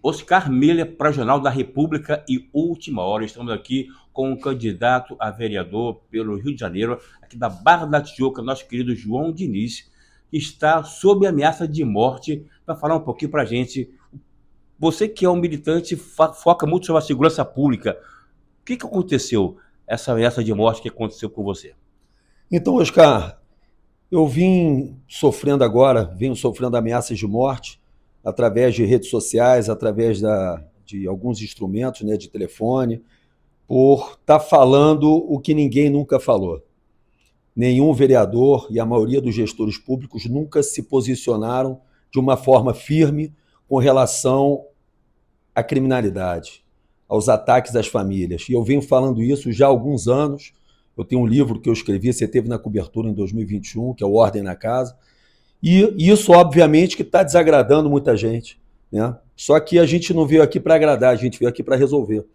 Oscar Miller, para o Jornal da República e Última Hora. Estamos aqui com um candidato a vereador pelo Rio de Janeiro, aqui da Barra da Tijuca, nosso querido João Diniz, que está sob ameaça de morte, para falar um pouquinho para a gente. Você que é um militante, foca muito sobre a segurança pública. O que aconteceu, essa ameaça de morte que aconteceu com você? Então, Oscar, eu venho sofrendo ameaças de morte através de redes sociais, através de alguns instrumentos, né, de telefone, por estar falando o que ninguém nunca falou. Nenhum vereador e a maioria dos gestores públicos nunca se posicionaram de uma forma firme com relação à criminalidade, aos ataques às famílias. E eu venho falando isso já há alguns anos. Eu tenho um livro que eu escrevi, você teve na cobertura em 2021, que é o Ordem na Casa. E isso, obviamente, que está desagradando muita gente, né? Só que a gente não veio aqui para agradar, a gente veio aqui para resolver.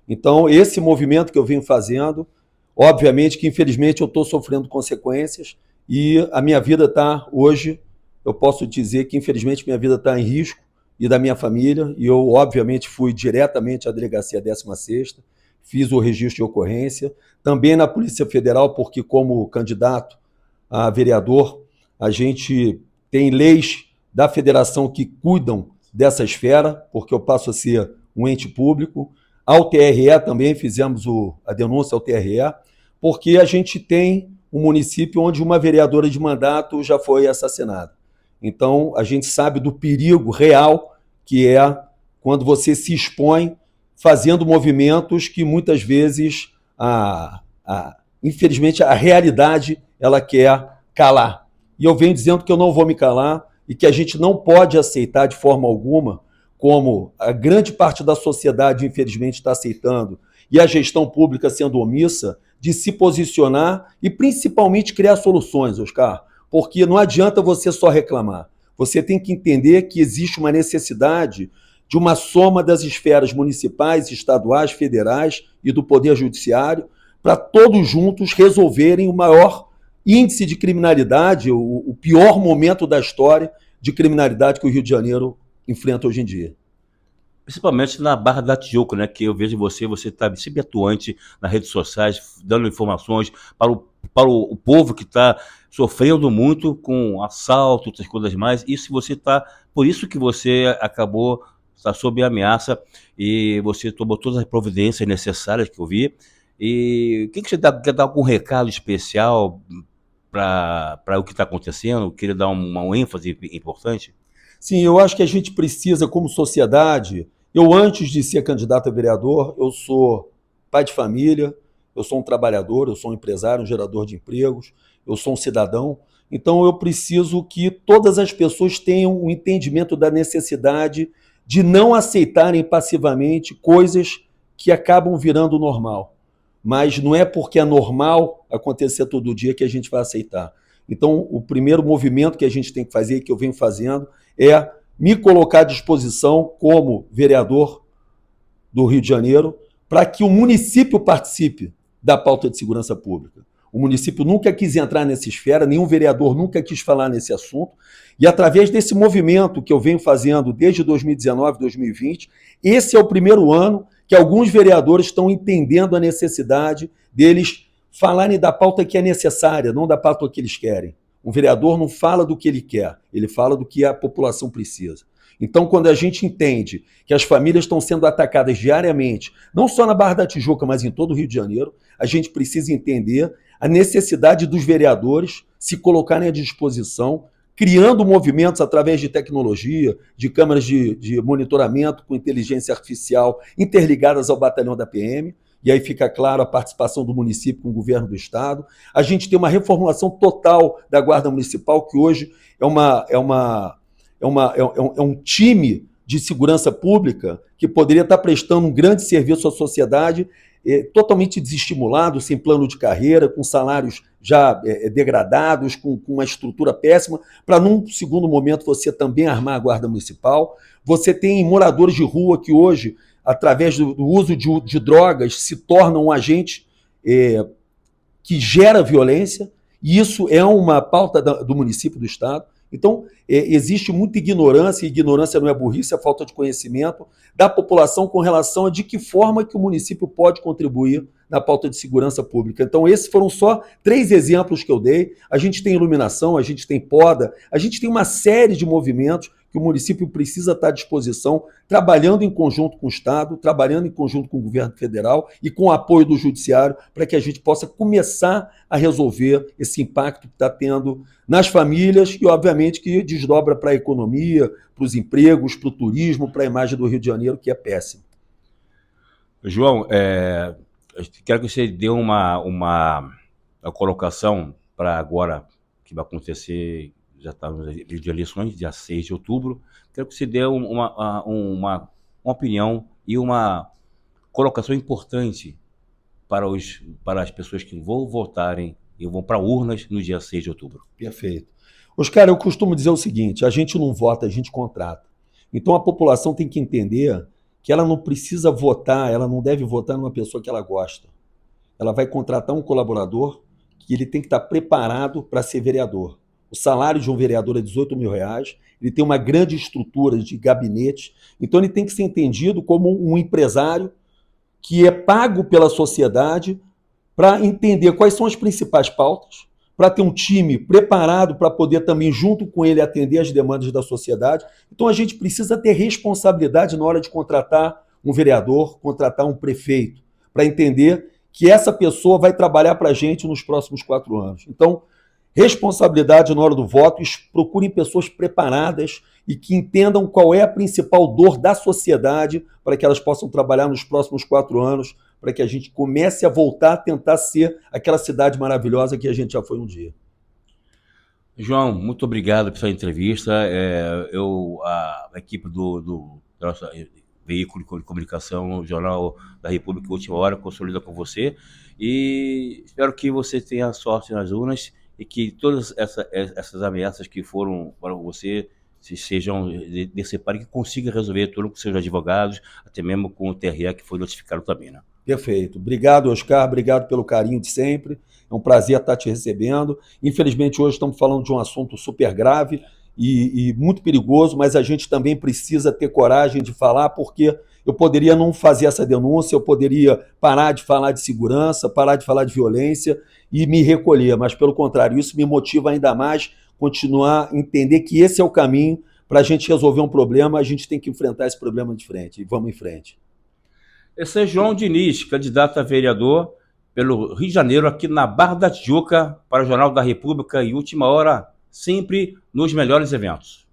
Então, esse movimento que eu venho fazendo, obviamente que, infelizmente, eu estou sofrendo consequências e a minha vida está, hoje, eu posso dizer que, infelizmente, minha vida está em risco e da minha família, e eu, obviamente, fui diretamente à delegacia 16ª, fiz o registro de ocorrência, também na Polícia Federal, porque como candidato a vereador, a gente tem leis da federação que cuidam dessa esfera, porque eu passo a ser um ente público. Ao TRE também fizemos a denúncia ao TRE, porque a gente tem um município onde uma vereadora de mandato já foi assassinada. Então, a gente sabe do perigo real que é quando você se expõe fazendo movimentos que muitas vezes, infelizmente, a realidade ela quer calar. E eu venho dizendo que eu não vou me calar e que a gente não pode aceitar de forma alguma, como a grande parte da sociedade, infelizmente, está aceitando, e a gestão pública sendo omissa, de se posicionar e principalmente criar soluções, Oscar, porque não adianta você só reclamar. Você tem que entender que existe uma necessidade de uma soma das esferas municipais, estaduais, federais e do Poder Judiciário, para todos juntos resolverem o maior índice de criminalidade, o pior momento da história de criminalidade que o Rio de Janeiro enfrenta hoje em dia. Principalmente na Barra da Tijuca, né? Que eu vejo você está sempre atuante nas redes sociais, dando informações para o povo que está sofrendo muito com assalto, outras coisas mais. Isso você está, por isso que você acabou, está sob ameaça e você tomou todas as providências necessárias que eu vi. E o que você dá, quer dar algum recado especial para o que está acontecendo? Queria dar uma ênfase importante? Sim, eu acho que a gente precisa, como sociedade, eu antes de ser candidato a vereador, eu sou pai de família, eu sou um trabalhador, eu sou um empresário, um gerador de empregos, eu sou um cidadão, então eu preciso que todas as pessoas tenham o entendimento da necessidade de não aceitarem passivamente coisas que acabam virando normal. Mas não é porque é normal acontecer todo dia que a gente vai aceitar. Então, o primeiro movimento que a gente tem que fazer, que eu venho fazendo, é me colocar à disposição como vereador do Rio de Janeiro para que o município participe da pauta de segurança pública. O município nunca quis entrar nessa esfera, nenhum vereador nunca quis falar nesse assunto, e através desse movimento que eu venho fazendo desde 2019, 2020, esse é o primeiro ano que alguns vereadores estão entendendo a necessidade deles falarem da pauta que é necessária, não da pauta que eles querem. Um vereador não fala do que ele quer, ele fala do que a população precisa. Então, quando a gente entende que as famílias estão sendo atacadas diariamente, não só na Barra da Tijuca, mas em todo o Rio de Janeiro, a gente precisa entender a necessidade dos vereadores se colocarem à disposição, criando movimentos através de tecnologia, de câmeras de monitoramento com inteligência artificial interligadas ao batalhão da PM, e aí fica claro a participação do município com o governo do estado. A gente tem uma reformulação total da Guarda Municipal, que hoje é um time de segurança pública que poderia estar prestando um grande serviço à sociedade, totalmente desestimulado, sem plano de carreira, com salários já degradados, com uma estrutura péssima, para num segundo momento você também armar a Guarda Municipal. Você tem moradores de rua que hoje, através do uso de drogas, se tornam um agente que gera violência, e isso é uma pauta do município, do estado. Então, existe muita ignorância, e ignorância não é burrice, é falta de conhecimento da população com relação a de que forma que o município pode contribuir na pauta de segurança pública. Então, esses foram só 3 exemplos que eu dei. A gente tem iluminação, a gente tem poda, a gente tem uma série de movimentos que o município precisa estar à disposição, trabalhando em conjunto com o Estado, trabalhando em conjunto com o governo federal e com o apoio do judiciário, para que a gente possa começar a resolver esse impacto que está tendo nas famílias e, obviamente, que desdobra para a economia, para os empregos, para o turismo, para a imagem do Rio de Janeiro, que é péssimo. João, eu quero que você dê uma colocação para agora, que vai acontecer, já está no período de eleições, dia 6 de outubro. Quero que você dê uma opinião e uma colocação importante para as pessoas que vão votarem e vão para urnas no dia 6 de outubro. Perfeito. Oscar, eu costumo dizer o seguinte, a gente não vota, a gente contrata. Então a população tem que entender que ela não precisa votar, ela não deve votar numa pessoa que ela gosta. Ela vai contratar um colaborador que ele tem que estar preparado para ser vereador. O salário de um vereador é R$18.000, ele tem uma grande estrutura de gabinete, então ele tem que ser entendido como um empresário que é pago pela sociedade para entender quais são as principais pautas, para ter um time preparado para poder também, junto com ele, atender as demandas da sociedade. Então a gente precisa ter responsabilidade na hora de contratar um vereador, contratar um prefeito, para entender que essa pessoa vai trabalhar para a gente nos próximos 4 anos. Então, responsabilidade na hora do voto, procurem pessoas preparadas e que entendam qual é a principal dor da sociedade para que elas possam trabalhar nos próximos 4 anos, para que a gente comece a voltar a tentar ser aquela cidade maravilhosa que a gente já foi um dia. João, muito obrigado pela entrevista. A equipe do nosso veículo de comunicação, o Jornal da República Última Hora, consolida com você e espero que você tenha sorte nas urnas e que todas essas ameaças que foram para você sejam decepadas, que consiga resolver tudo com seus advogados, até mesmo com o TRE que foi notificado também, né? Perfeito. Obrigado, Oscar. Obrigado pelo carinho de sempre. É um prazer estar te recebendo. Infelizmente, hoje estamos falando de um assunto super grave e muito perigoso, mas a gente também precisa ter coragem de falar, porque eu poderia não fazer essa denúncia, eu poderia parar de falar de segurança, parar de falar de violência e me recolher, mas pelo contrário, isso me motiva ainda mais continuar a entender que esse é o caminho para a gente resolver um problema, a gente tem que enfrentar esse problema de frente, e vamos em frente. Esse é João Diniz, candidato a vereador pelo Rio de Janeiro, aqui na Barra da Tijuca, para o Jornal da República e Última Hora, sempre nos melhores eventos.